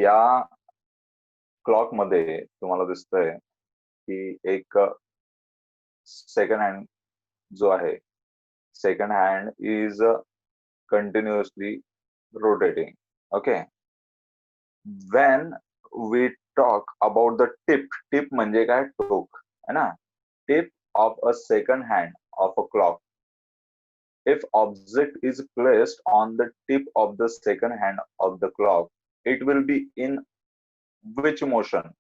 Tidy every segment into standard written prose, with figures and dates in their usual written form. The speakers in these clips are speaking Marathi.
या क्लॉक मध्ये तुम्हाला दिसतंय की एक सेकंड हँड जो आहे, second hand is continuously rotating. Okay. When we talk about the tip म्हणजे काय, टोक है ना, tip of a second hand of a clock. If object is placed on the tip of the second hand of the clock, it will be in which motion?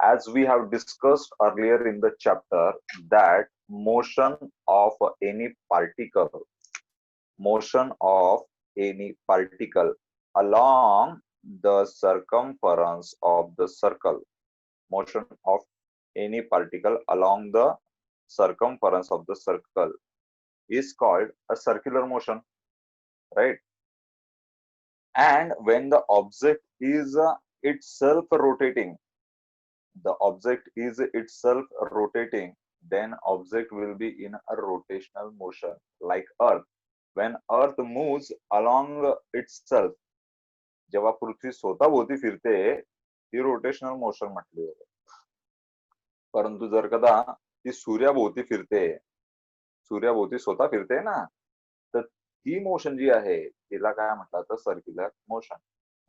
As we have discussed earlier in the chapter, that motion of any particle, motion of any particle along the circumference of the circle, motion of any particle along the circumference of the circle is called a circular motion, right? And when the object is itself rotating, the object is itself rotating, then object will be in a rotational motion, like earth. When earth moves along itself, जेव्हा पृथ्वी स्वतःभोवती फिरते, ती रोटेशनल मोशन म्हटली जाते. परंतु जर कदा ती सूर्याभोवती फिरते, सूर्याभोवती स्वतः फिरते ना, तर ती मोशन जी आहे तिला काय म्हटलं तर सर्क्युलर मोशन.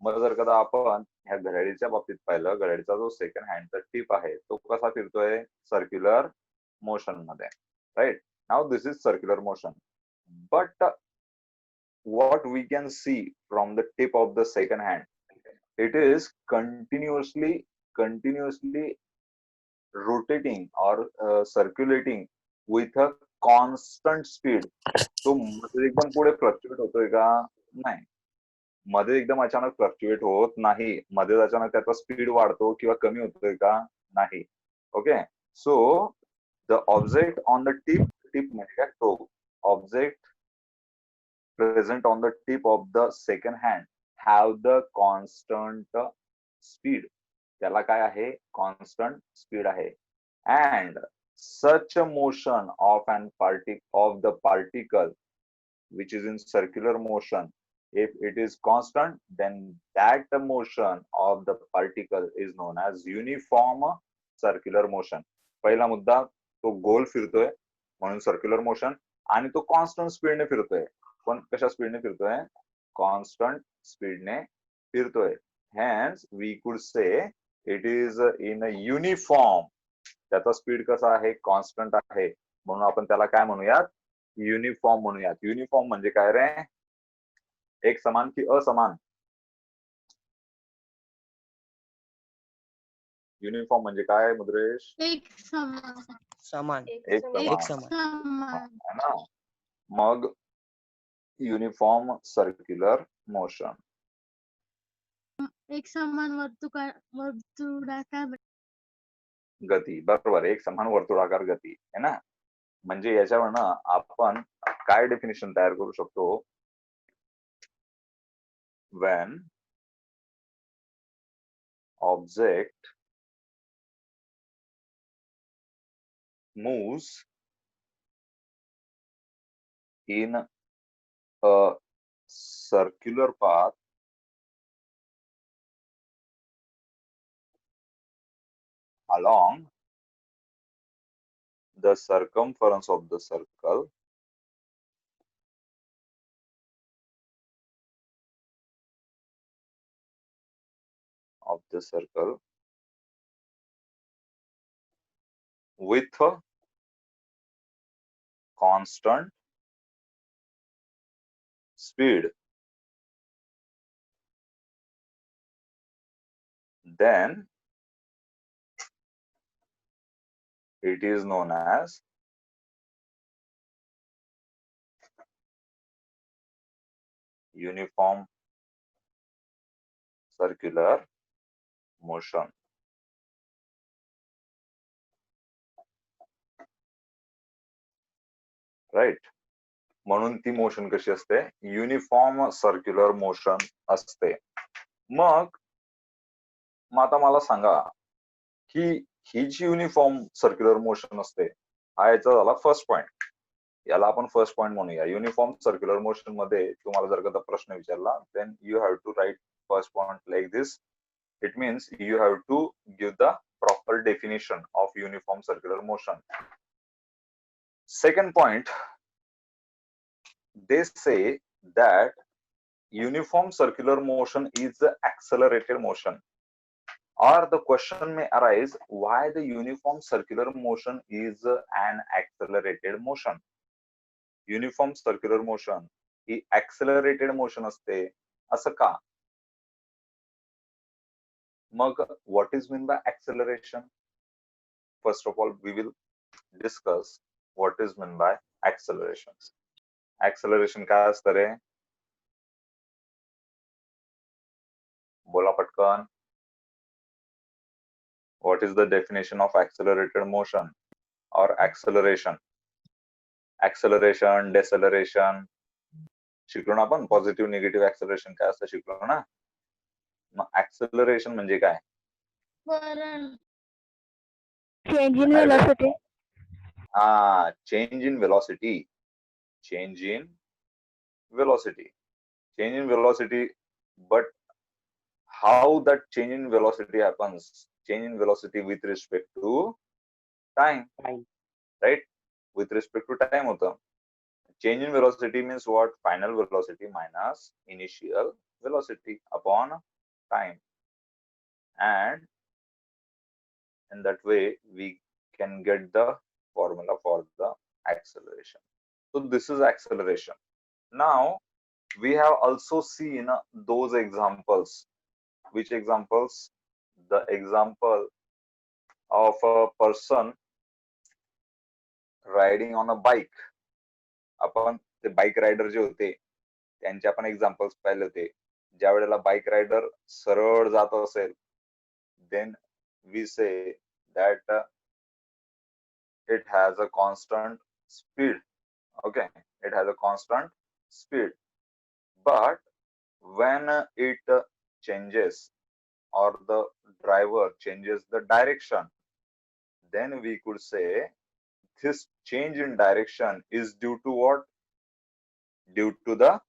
मग जर कदा आपण ह्या घड्याळीच्या बाबतीत पाहिलं, घड्याळीचा जो सेकंड हँडचा टिप आहे तो कसा फिरतोय, सर्क्युलर मोशन मध्ये, right? Now this is circular motion. But what we can see from the tip of the second hand, it is continuously rotating or circulating with a constant speed. तो मध्ये एकदम पुढे फ्लक्च्युएट होतोय का? नाही. मध्ये एकदम अचानक फ्लक्च्युएट होत नाही. मध्ये अचानक त्याचा स्पीड वाढतो किंवा कमी होतोय का? नाही. Okay. So the object on the tip म्हणजे काय, टोक. Object present on the tip of the second hand have the constant speed. त्याला काय आहे, constant speed आहे. And such a motion of the particle which is in circular motion, if it is constant, then that motion of the particle is known as uniform circular motion. पहिला मुद्दा, तो गोल फिरतोय म्हणून सर्क्युलर मोशन, आणि तो कॉन्स्टंट स्पीडने फिरतोय. पण कशा स्पीडने फिरतोय? कॉन्स्टंट स्पीडने फिरतोय. Hence we could say it is in a uniform. त्याचा स्पीड कसा आहे, कॉन्स्टंट आहे, म्हणून आपण त्याला काय म्हणूयात, युनिफॉर्म म्हणूयात. युनिफॉर्म म्हणजे काय रे, एक समान की असमान? युनिफॉर्म म्हणजे काय मुद्रेश? एक समान. समान. एक समान. है ना. मग युनिफॉर्म सर्क्युलर मोशन. एक समान वर्तुळाकार गती, बरोबर. एक समान वर्तुळाकार गती है ना. म्हणजे याच्यावरनं आपण काय डेफिनेशन तयार करू शकतो, when object moves in a circular path along the circumference of the circle, with a constant speed, then it is known as uniform circular motion. Right. म्हणून ती मोशन कशी असते, युनिफॉर्म सर्क्युलर मोशन असते. मग आता मला सांगा की ही जी युनिफॉर्म सर्क्युलर मोशन असते, हा याचा झाला फर्स्ट पॉइंट. याला आपण फर्स्ट पॉइंट म्हणूया. युनिफॉर्म सर्क्युलर मोशन मध्ये तुम्हाला जर का प्रश्न विचारला, then you have to write first point like this. It means you have to give the proper definition of uniform circular motion. Second point, they say that uniform circular motion is accelerated motion. Or the question may arise, why the uniform circular motion is an accelerated motion? Uniform circular motion he accelerated motion असते, असं का? मग what is mean by acceleration? First of all, we will discuss what is meant by acceleration. Acceleration काय असतं रे? बोला पटकन. What is the definition of accelerated motion or acceleration? Acceleration, deceleration शिकलो ना आपण. पॉझिटिव्ह निगेटिव्ह ऍक्सेलरेशन काय असतं शिकलो ना. मग ऍक्सेलरेशन म्हणजे काय? वरण Change in velocity. Change in velocity. Change in velocity. Change in velocity, but how that change in velocity happens? Change in velocity with respect to time. Right? With respect to time होतं. Change in velocity means what? Final velocity minus initial velocity upon time. And in that way, we can get the formula for the acceleration. So this is acceleration. Now, we have also seen those examples. Which examples? The example of a person riding on a bike. आपण ते बाईक रायडर जे होते त्यांचे आपण एक्झाम्पल्स पाहिले होते. ज्या वेळेला बाईक रायडर सरळ जात असेल, then we say that it has a constant speed. Okay, it has a constant speed. But when it changes or the driver changes the direction, then we could say this change in direction is due to what? Due to the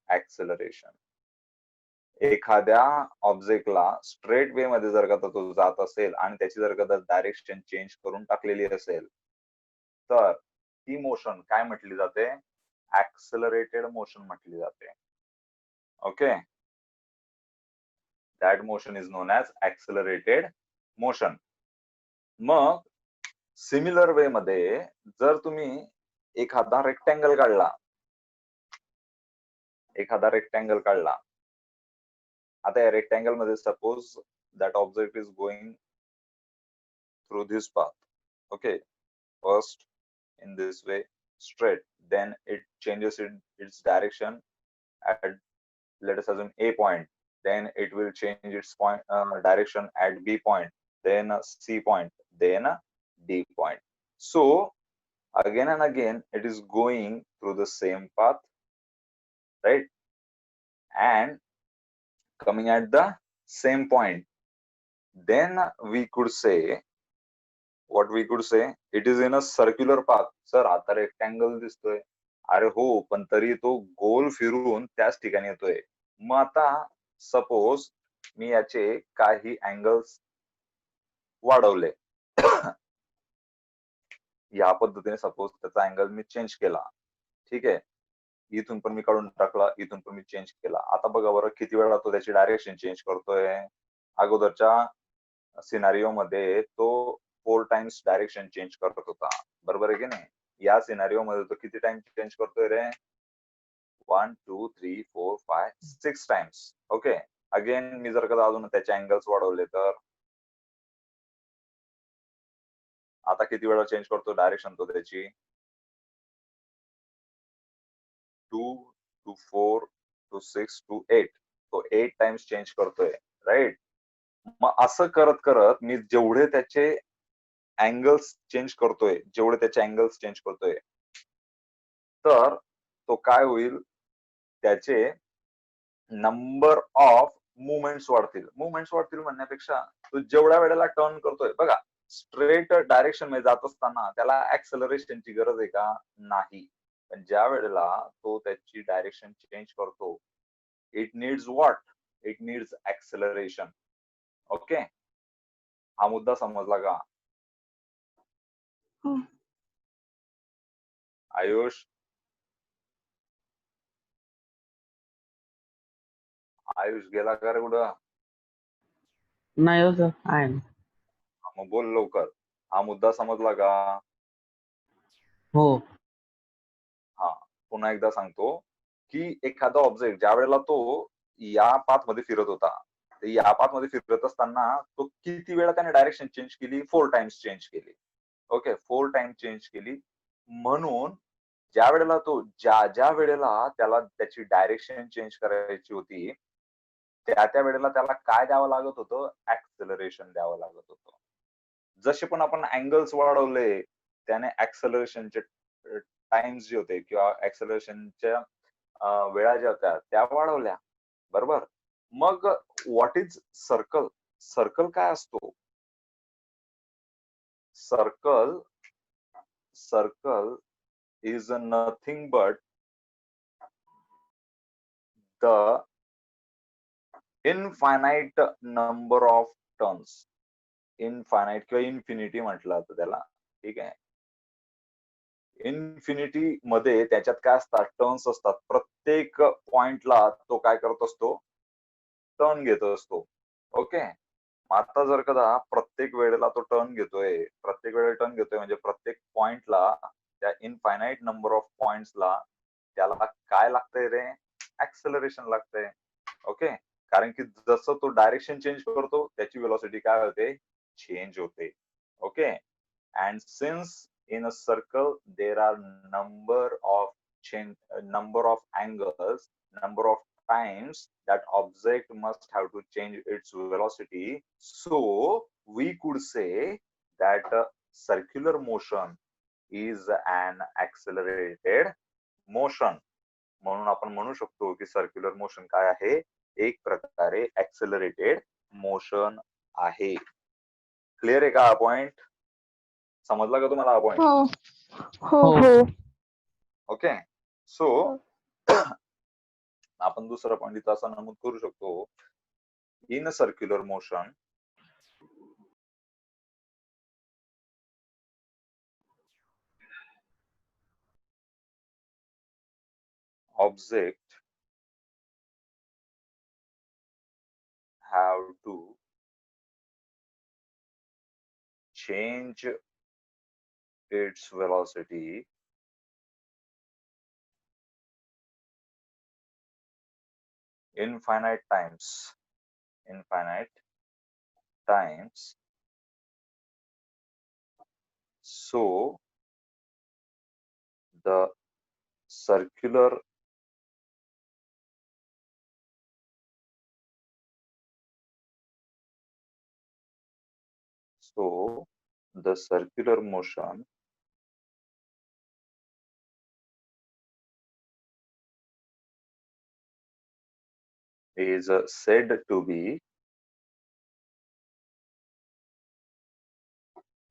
acceleration. एखाद्या ऑब्जेक्टला स्ट्रेट वे मध्ये जर का तो जात असेल आणि त्याची जर का डायरेक्शन चेंज करून टाकलेली असेल, तर ती मोशन काय म्हटली जाते? ऍक्सेलरेटेड मोशन म्हटली जाते. Okay, that motion is known as accelerated motion. मग सिमिलर वे मध्ये जर तुम्ही एखादा रेक्टँगल काढला, आता या रेक्टँगल मध्ये suppose that object is going through this path. Okay, first in this way straight, then it changes its direction at, let us assume, A point, then it will change its direction at B point, then C point, then D point. So again and again it is going through the same path, right, and coming at the same point. Then we could say, what we could say, it is in a circular path. Sir आता रेक्टँगल दिसतोय. अरे हो, पण तरी तो गोल फिरून त्याच ठिकाणी येतोय. मग आता सपोज मी याचे काही अँगल्स वाढवले, या पद्धतीने सपोज त्याचा अँगल मी चेंज केला. ठीक आहे, इथून पण मी काढून टाकला, इथून पण मी चेंज केला. आता बघा बरं किती वेळा तो त्याची डायरेक्शन चेंज करतोय. अगोदरच्या सिनारिओ मध्ये तो 4 टाइम्स डायरेक्शन चेंज करत होता, बरोबर आहे की नाही? या सिनारिओ मध्ये तो किती टाइम चेंज करतोय रे? 1 2 3 4 5 6 टाइम्स. ओके, अगेन मी जर का अजून त्याचे अँगल्स वाढवले तर आता किती वेळा चेंज करतो डायरेक्शन तो त्याची? 2 to 4 to 6 to 8. तो 8 टाइम्स चेंज करतोय, राईट? मग असं करत करत मी जेवढे त्याचे अँगल्स चेंज करतोय, तर तो काय होईल? त्याचे नंबर ऑफ मुवमेंट्स वाढतील. म्हणण्यापेक्षा तो जेवढ्या वेळेला टर्न करतोय, बघा स्ट्रेट डायरेक्शन मध्ये जात असताना त्याला ऍक्सेलरेशनची गरज आहे का? नाही. पण ज्या वेळेला तो त्याची डायरेक्शन चेंज करतो, it needs what? It needs acceleration. Okay, हा मुद्दा समजला का? हो. आयुष, आयुष गेला का रे कुठं? नाही हो सर, आहे ना. मग बोल लवकर. हा मुद्दा समजला का? हो. हा, पुन्हा एकदा सांगतो की एखादा ऑब्जेक्ट ज्या वेळेला तो या पाथ मध्ये फिरत होता, तर या पाथ मध्ये फिरत असताना तो किती वेळा त्याने डायरेक्शन चेंज केली? 4 टाइम्स चेंज केली. ओके, 4 टाइम्स चेंज केली. म्हणून ज्या वेळेला तो ज्या वेळेला त्याला त्याची डायरेक्शन चेंज करायची होती, त्या वेळेला त्याला काय द्यावं लागत होतं? ऍक्सेलरेशन द्यावं लागत होतं. जसे पण आपण अँगल्स वाढवले, त्याने ऍक्सेलरेशनचे टाइम्स जे होते किंवा ऍक्सेलरेशनच्या वेळा ज्या होत्या त्या वाढवल्या, बरोबर? मग व्हॉट इज सर्कल? सर्कल काय असतो? Circle is nothing but the infinite number of turns. Infinite किंवा इन्फिनिटी म्हटलं जातं त्याला, ठीक आहे. इन्फिनिटी मध्ये त्याच्यात काय असतात? टर्न्स असतात. प्रत्येक पॉइंटला तो काय करत असतो? टर्न घेत असतो. ओके, आता जर कदा प्रत्येक वेळेला तो टर्न घेतोय, प्रत्येक वेळेला टर्न घेतोय म्हणजे प्रत्येक पॉइंटला, त्या इनफायनाइट नंबर ऑफ पॉइंट्सला त्याला काय लागतंय रे? ऍक्सेलरेशन लागतंय. ओके, कारण की जसं तो डायरेक्शन चेंज करतो त्याची वेलॉसिटी काय होते? चेंज होते. Okay, and since in a circle there are number of angles, number of times that object must have to change its velocity, so we could say that circular motion is an accelerated motion. म्हणून आपण म्हणू शकतो की सर्क्युलर मोशन काय आहे? एक प्रकारे ऍक्सेलरेटेड मोशन आहे. क्लिअर आहे का हा पॉइंट? समजला का तुम्हाला हा पॉइंट? हो हो हो. ओके, सो आपण दुसरा पॉइंट इथं असा नमूद करू शकतो, in a circular motion object have to change its velocity infinite times so the circular motion is said to be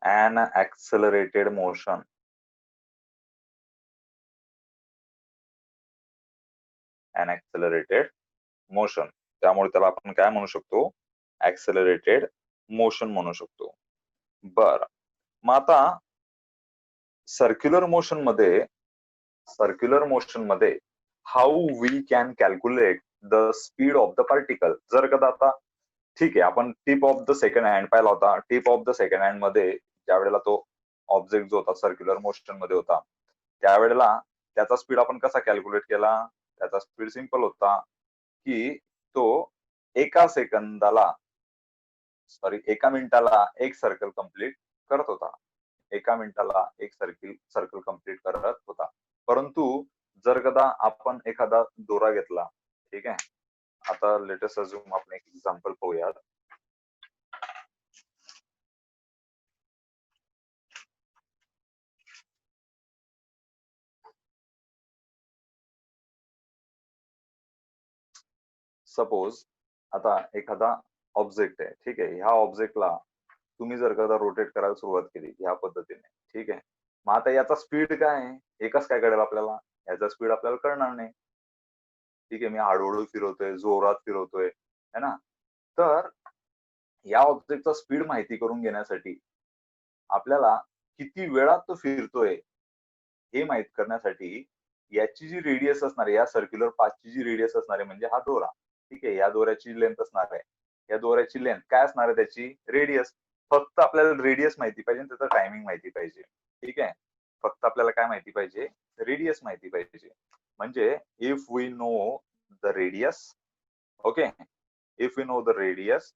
an accelerated motion. An accelerated motion. त्यामुळे त्याला आपण काय म्हणू शकतो? ऍक्सेलरेटेड मोशन म्हणू शकतो. बर, मग आता सर्क्युलर मोशन मध्ये how we can calculate the speed of the particle. जर कदा आता ठीक आहे, आपण tip of the second hand पाहिला होता. Tip of the second hand मध्ये ज्या वेळेला तो ऑब्जेक्ट जो होता सर्क्युलर मोशन मध्ये होता, त्यावेळेला त्याचा स्पीड आपण कसा कॅल्क्युलेट केला? त्याचा स्पीड सिंपल होता की तो एका मिनिटाला एक सर्कल कंप्लीट करत होता. एका मिनिटाला एक सर्कल कंप्लीट करत होता. परंतु जर कदा आपण एखादा दोरा घेतला, ठीक आहे, आता लेटेस्ट अजून आपण एक एक्झाम्पल पाहूयात. सपोज आता एखादा ऑब्जेक्ट आहे, ठीक आहे, ह्या ऑब्जेक्टला तुम्ही जर कदा रोटेट करायला सुरुवात केली ह्या पद्धतीने, ठीक आहे, मग आता याचा स्पीड काय आहे? एकच काय कळेल आपल्याला? याचा स्पीड आपल्याला कळणार नाही. ठीक आहे, मी हळूहळू फिरवतोय, जोरात फिरवतोय, है ना? तर या ऑब्जेक्टचा स्पीड माहिती करून घेण्यासाठी आपल्याला किती वेळात तो फिरतोय हे माहित करण्यासाठी याची जी रेडियस असणार आहे, या सर्क्युलर पाथची जी रेडियस असणार आहे म्हणजे हा दोरा, ठीक आहे, या दोऱ्याची लेंथ असणार आहे, या दोऱ्याची लेंथ काय असणार आहे, त्याची रेडियस. फक्त आपल्याला रेडियस माहिती पाहिजे, त्याचं टायमिंग माहिती पाहिजे, ठीक आहे. फक्त आपल्याला काय माहिती पाहिजे, रेडियस माहिती पाहिजे. म्हणजे if we know the radius, okay, if we know the radius,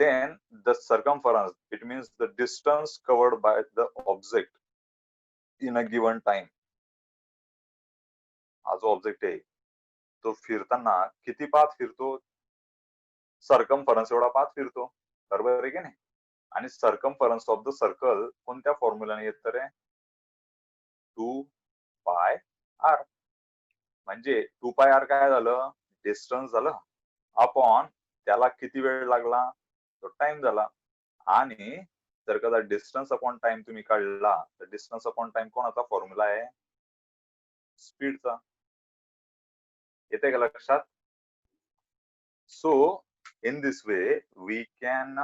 then the circumference, it means the distance covered by the object in a given time. हा जो ऑब्जेक्ट आहे तो फिरताना किती पाथ फिरतो, सर्कमफरन्स एवढा पाथ फिरतो, बरोबर आहे की नाही. आणि सर्कमफरन्स ऑफ द सर्कल कोणत्या फॉर्म्युलाने येत तर 2πr. म्हणजे 2πr काय झालं, डिस्टन्स झालं, अपॉन त्याला किती वेळ लागला, तो टाइम झाला. आणि जर का डिस्टन्स अपॉन टाइम तुम्ही काढला तर डिस्टन्स अपॉन टाइम कोणाचा फॉर्म्युला आहे, स्पीडचा. येते का लक्षात. So in this way we can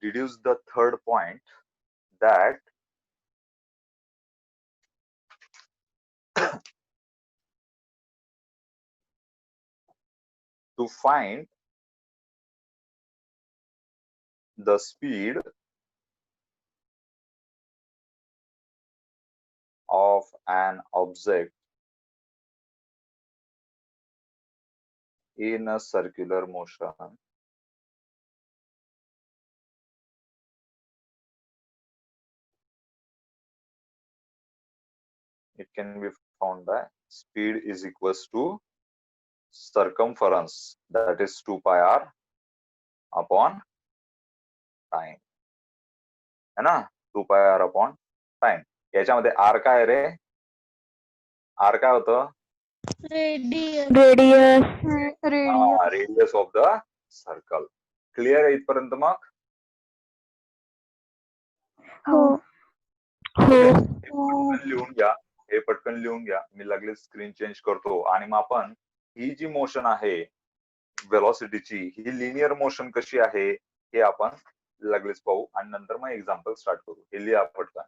deduce the third point, that to find the speed of an object in a circular motion, it can be found by speed is equals to circumference, that is 2πr upon time, है ना, 2πr upon time. याच्यामध्ये r काय रे, r काय होतं, radius radius of the circle. Clear आहे इथपर्यंत. मग हो पटकन लिहून घ्या, हे पटकन लिहून घ्या, मी लगेच स्क्रीन चेंज करतो. आणि मग आपण ही जी मोशन आहे वेलॉसिटीची, ही लिनियर मोशन कशी आहे हे आपण लगेच पाहू आणि नंतर मग एक्झाम्पल स्टार्ट करू. हे लिहा पटकन.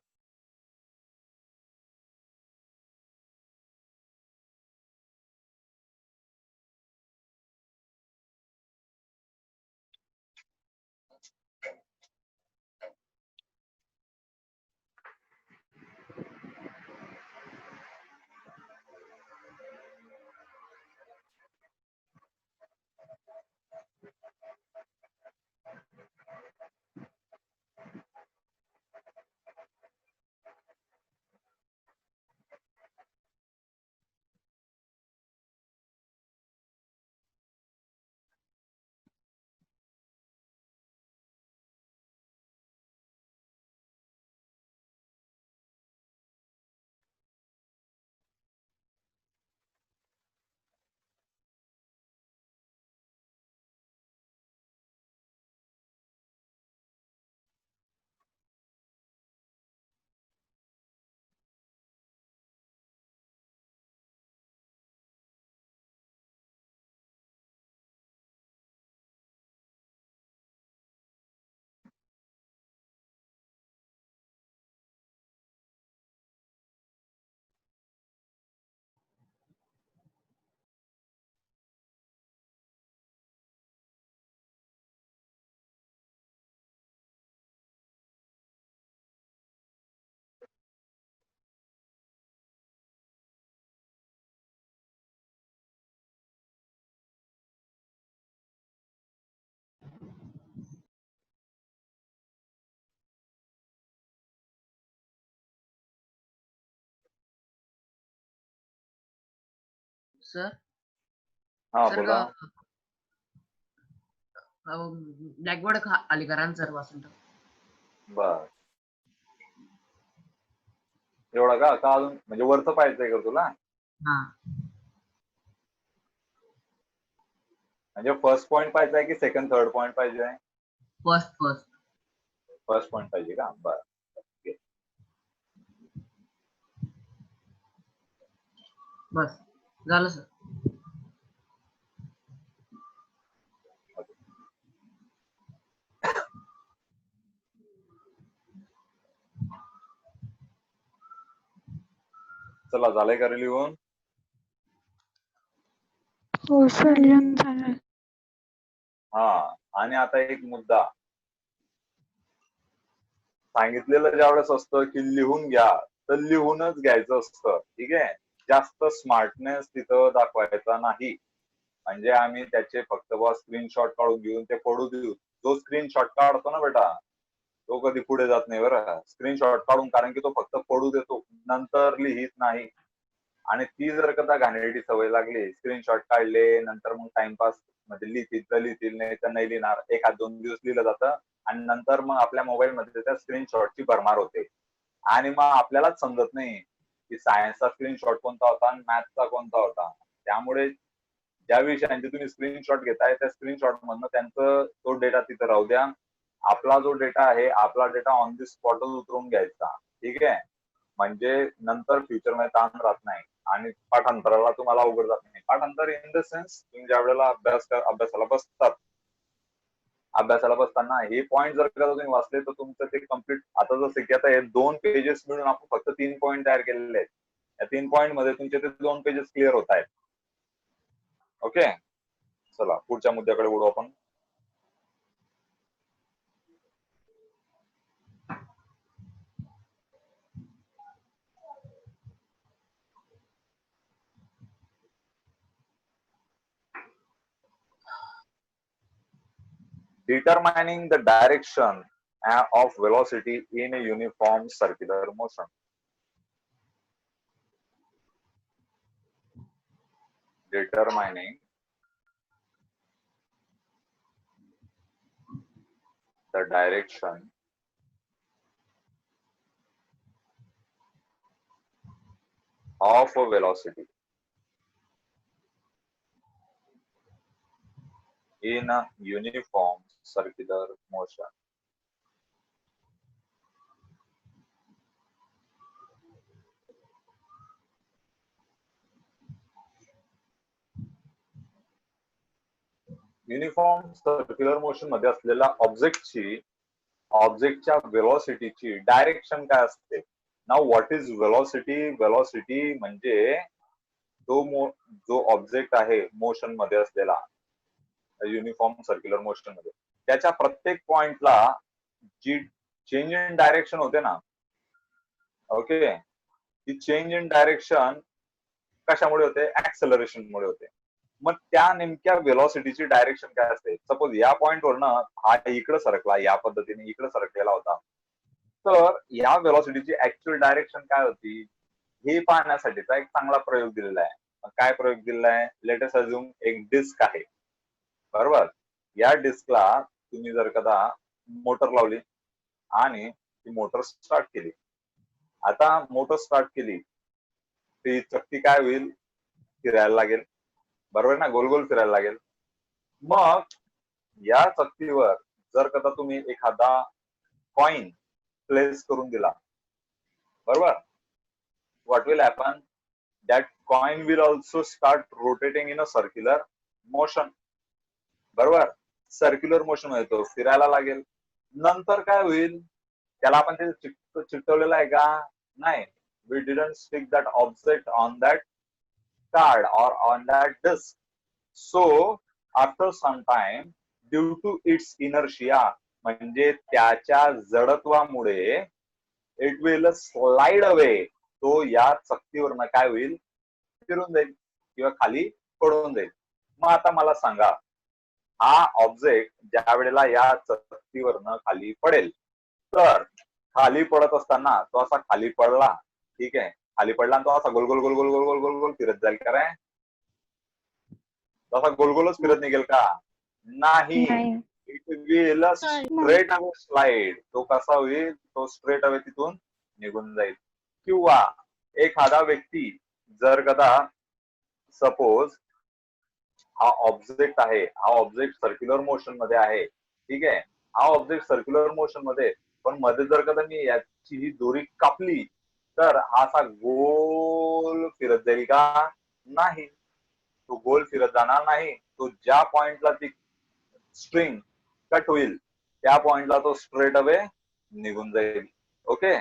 सर हा सर बोला. ब्लॅकबोर्ड आली का रान सर वाचून टाक. बर, एवढा का अजून, म्हणजे वरचं पाहिजे का तुला, हा म्हणजे फर्स्ट पॉइंट पाहिजे की सेकंड थर्ड पॉइंट पाहिजे, फर्स्ट फर्स्ट पॉइंट पाहिजे का. बर, बस झालं सर. चला झालंय का रे लिहून? हो सर लिहून झालं. हा, आणि आता एक मुद्दा सांगितलेलं ज्यावेळेस असतं की लिहून घ्या, तर लिहूनच घ्यायचं असतं. ठीक आहे, जास्त स्मार्टनेस तिथं दाखवायचा नाही. म्हणजे आम्ही त्याचे फक्त स्क्रीनशॉट काढून घेऊन ते पडू देऊ. जो स्क्रीनशॉट काढतो ना बेटा, तो कधी पुढे जात नाही बरं. स्क्रीनशॉट काढून, कारण की तो फक्त पडू देतो, नंतर लिहित नाही. आणि ती जर का घाणेरडी सवय लागली, स्क्रीनशॉट काढले नंतर मग टाइमपास मध्ये लिहितील तर लिहितील, नाही तर नाही लिहिणार. 1-2 दिवस लिहिलं जातं आणि नंतर मग आपल्या मोबाईल मध्ये त्या स्क्रीनशॉटची भरमार होते आणि मग आपल्यालाच समजत नाही की सायन्सचा स्क्रीनशॉट कोणता होता आणि मॅथचा कोणता होता. त्यामुळे ज्या विषयांचे तुम्ही स्क्रीनशॉट घेताय त्या स्क्रीनशॉट मधनं त्यांचं तो डेटा तिथे राहू द्या. आपला जो डेटा आहे, आपला डेटा ऑन दी स्पॉटच उतरवून घ्यायचा. ठीक आहे, म्हणजे नंतर फ्युचर मध्ये ताण राहत नाही आणि पाठांतराला तुम्हाला अवघड जात नाही. पाठांतर इन द सेन्स, तुम्ही ज्या वेळेला अभ्यासाला बसताना हे पॉईंट जर का तुम्ही वाचले तर तुमचं ते कम्प्लीट. आता जसं की आता हे 2 पेजेस मिळून आपण फक्त 3 पॉईंट तयार केलेले आहेत. या 3 पॉईंट मध्ये तुमचे ते 2 पेजेस क्लिअर होत आहेत. ओके, चला पुढच्या मुद्द्याकडे वळू आपण. Determining the direction of velocity in a uniform circular motion. Determining the direction of a velocity in a uniform circular motion. Uniform circular motion मध्ये असलेल्या ऑब्जेक्टच्या वेलॉसिटीची डायरेक्शन काय असते? Now what is velocity? Velocity म्हणजे जो ऑब्जेक्ट आहे मोशन मध्ये असलेला, युनिफॉर्म सर्क्युलर मोशन मध्ये, त्याच्या प्रत्येक पॉइंटला जी चेंज इन डायरेक्शन होते ना, ओके, ती चेंज इन डायरेक्शन कशामुळे होते? ऍक्सेलरेशन मुळे होते. मग त्या नेमक्या वेलॉसिटीची डायरेक्शन काय असते? सपोज या पॉइंटवरनं हा इकडे सरकला, या पद्धतीने इकडे सरकलेला होता, तर या वेलॉसिटीची ऍक्च्युअल डायरेक्शन काय होती हे पाहण्यासाठीचा एक चांगला प्रयोग दिलेला आहे. काय प्रयोग दिलेला आहे? लेट अस अज्युम एक डिस्क आहे, बरोबर. या डिस्कला तुम्ही जर कदा मोटर लावली आणि ती मोटर स्टार्ट केली. आता मोटर स्टार्ट केली, ती चक्की काय होईल? फिरायला लागेल, बरोबर ना, गोल गोल फिरायला लागेल. मग या चक्कीवर जर कदा तुम्ही एखादा कॉइन प्लेस करून दिला, बरोबर, what will happen? That coin will also start rotating in a circular motion, बरोबर. सर्क्युलर मोशन मध्ये तो फिरायला लागेल. नंतर काय होईल? त्याला आपण ते चिकटवलेलं आहे का? नाही. We didn't stick that object on that card or on that disk. So after some time, due to its inertia, म्हणजे त्याच्या जडत्वामुळे, it will slide away. तो या चक्कीवरनं काय होईल? फिरून जाईल किंवा खाली पडून जाईल. मग आता मला सांगा, हा ऑब्जेक्ट ज्या वेळेला या चक्कीवरनं खाली पडेल, तर खाली पडत असताना तो असा खाली पडला, ठीक आहे, खाली पडला आणि तो असा गोल गोल गोल गोल गोल गोल गोल गोल फिरत जाईल का? रे तसा गोलगोलच फिरत निघेल का? नाही. It will straight away slide. तो कसा होईल? तो स्ट्रेट अवे तिथून निघून जाईल. किंवा एखादा व्यक्ती जर कदा सपोज हा ऑब्जेक्ट आहे, हा ऑब्जेक्ट सर्क्युलर मोशन मध्ये आहे, ठीक आहे, हा ऑब्जेक्ट सर्क्युलर मोशन मध्ये, पण मध्ये जर कदा मी याची ही दोरी कापली तर हा असा गोल फिरत जाईल का? नाही, तो गोल फिरत जाणार नाही. तो ज्या पॉइंटला ती स्ट्रिंग कट होईल त्या पॉइंटला तो स्ट्रेट अवे निघून जाईल. ओके,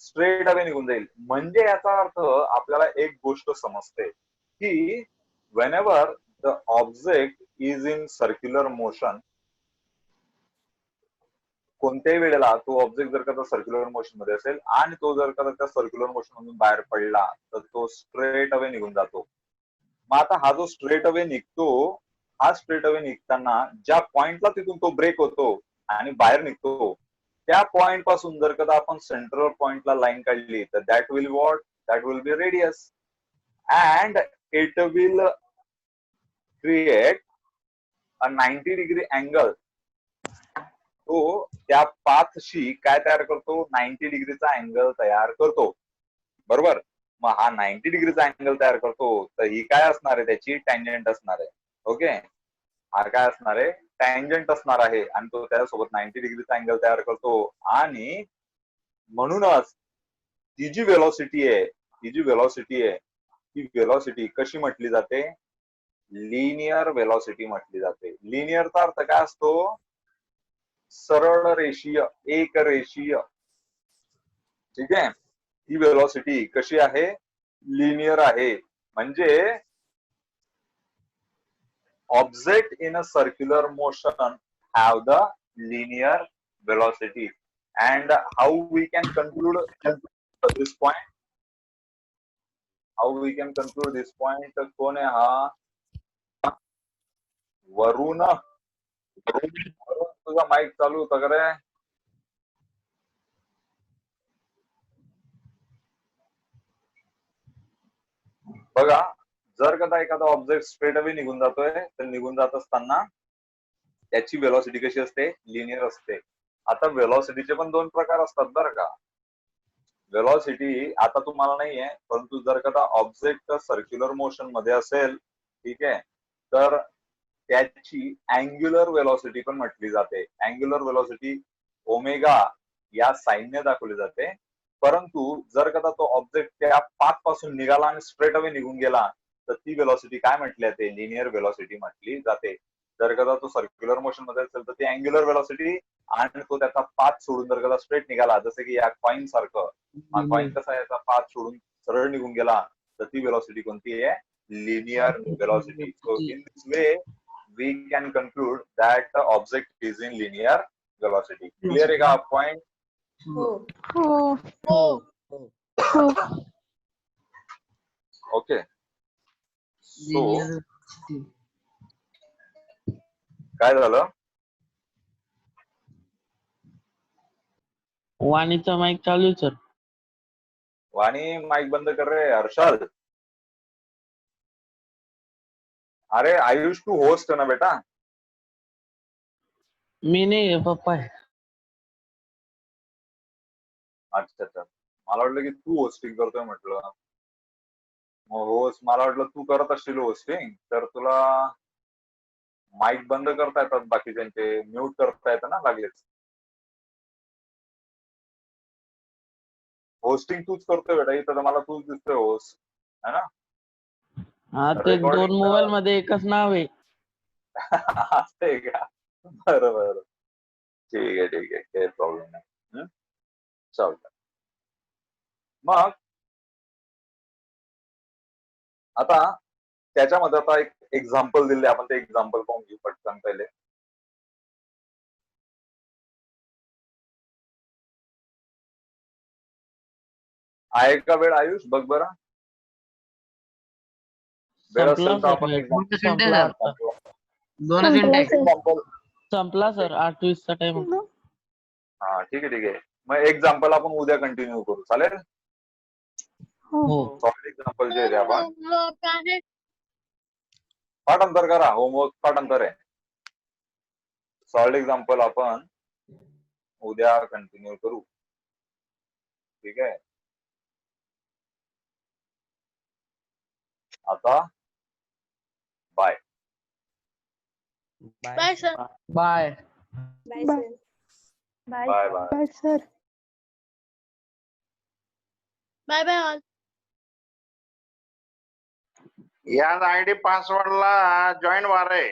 स्ट्रेट अवे निघून जाईल. म्हणजे याचा अर्थ आपल्याला एक गोष्ट समजते की whenever the object is in circular motion, कोणत्याही वेळेला तो ऑब्जेक्ट जर का त्या सर्क्युलर मोशन मध्ये असेल आणि तो जर का त्या सर्क्युलर मोशन मधून बाहेर पडला तर तो स्ट्रेट अवे निघून जातो. मग आता हा जो स्ट्रेट अवे निघतो, हा स्ट्रेट अवे निघताना ज्या पॉइंटला तिथून तो ब्रेक होतो आणि बाहेर निघतो, त्या पॉइंट पासून जर का आपण सेंट्रल पॉइंटला लाईन काढली तर that will what, that will be radius and it will create a 90 degree angle. तो त्या पाथशी काय तयार करतो, 90 डिग्रीचा अँगल तयार करतो. बरोबर. मग हा 90 डिग्रीचा अँगल तयार करतो तर ही काय असणार आहे, त्याची टँजंट असणार आहे. ओके. हा काय असणार आहे, टँजंट असणार आहे आणि तो त्याच्यासोबत 90 डिग्रीचा अँगल तयार करतो. आणि म्हणूनच ही जी वेलॉसिटी आहे, ती वेलॉसिटी कशी म्हटली जाते, लिनियर वेलॉसिटी म्हटली जाते. लिनियरचा अर्थ काय असतो, सरळ रेषीय, एक रेषीय. ठीक आहे. ही वेलॉसिटी कशी आहे, लिनियर आहे. म्हणजे object in a circular motion have the linear velocity. And how we can conclude this point, कोण आहे हा, वरुण. तुझा माईक चालू होता का रे? बघा, जर का एखादा ऑब्जेक्ट स्ट्रेट अवे निघून जातोय तर निघून जात असताना त्याची वेलॉसिटी कशी असते, लिनियर असते. आता वेलॉसिटीचे पण दोन प्रकार असतात बरं का. वेलॉसिटी आता तुम्हाला नाहीये, परंतु जर का ऑब्जेक्ट सर्क्युलर मोशन मध्ये असेल, ठीक आहे, तर त्याची अँग्युलर वेलॉसिटी पण म्हटली जाते. अँग्युलर वेलॉसिटी ओमेगा या साईनने दाखवली जाते. परंतु जर का तो ऑब्जेक्ट त्या पाथ पासून निघाला आणि स्ट्रेट अवे निघून गेला तर ती वेलॉसिटी काय म्हटली जाते, लिनियर वेलॉसिटी म्हटली जाते. जर का तो सर्क्युलर मोशन मध्ये असेल तर ती अँग्युलर वेलॉसिटी, आणि तो त्याचा पाथ सोडून जर का स्ट्रेट निघाला, जसं की या कॉइन सारखं, हा कॉइन कसा याचा पाथ सोडून सरळ निघून गेला तर ती वेलॉसिटी कोणती आहे, linear velocity. So in this way we can conclude that the object is in linear velocity. Clear आहे का पॉइंट? हो हो. हो ओके. सो लिनियर काय झालं, वाणीचा माईक चालू आहे सर. वाणी माईक बंद कर रे. हर्षल, अरे आयुष तू होस्ट है ना बेटा? मी नाही, पप्पा आहे. अच्छा अच्छा, मला वाटलं की तू होस्टिंग करतोय म्हटलं. मग होस्ट मला वाटलं तू करत असशील होस्टिंग, तर तुला माईक बंद करता येतात, बाकीच्यांचे म्यूट करता येतं ना लागलेच. होस्टिंग तूच करतोय बेटा, इथं तर मला तूच दिसतोय होस्ट, है ना? हा, ते दोन मोबाईल मध्ये एकच नाव आहे. असते का? बरं बरं, ठीक आहे काही प्रॉब्लेम नाही. चालतं. मग आता त्याच्यामध्ये आता एक एक्झाम्पल दिले, आपण ते एक्झाम्पल पाहून घेऊ पटकन पहिले. आहे का वेळ आयुष, बघ बरं. वेळ असेल तर आपण संपला दोनच मिनिट एक्झाम्पल. संपला सर, 8:20 चा टाइम. हा ठीक आहे. मग एक्झाम्पल आपण उद्या कंटिन्यू करू, चालेल? हो. सॉलिड एक्झाम्पल जे आहे आपण होमवर्क आहे. पाठांतर करा, होमवर्क पाठांतर आहे. सॉलिड एक्झाम्पल आपण उद्या कंटिन्यू करू, ठीक आहे? आता bye. Bye sir. Bye. Bye bye bye bye. Bye sir. Bye bye all. या आयडी पासवर्डला जॉईन व्हा रे.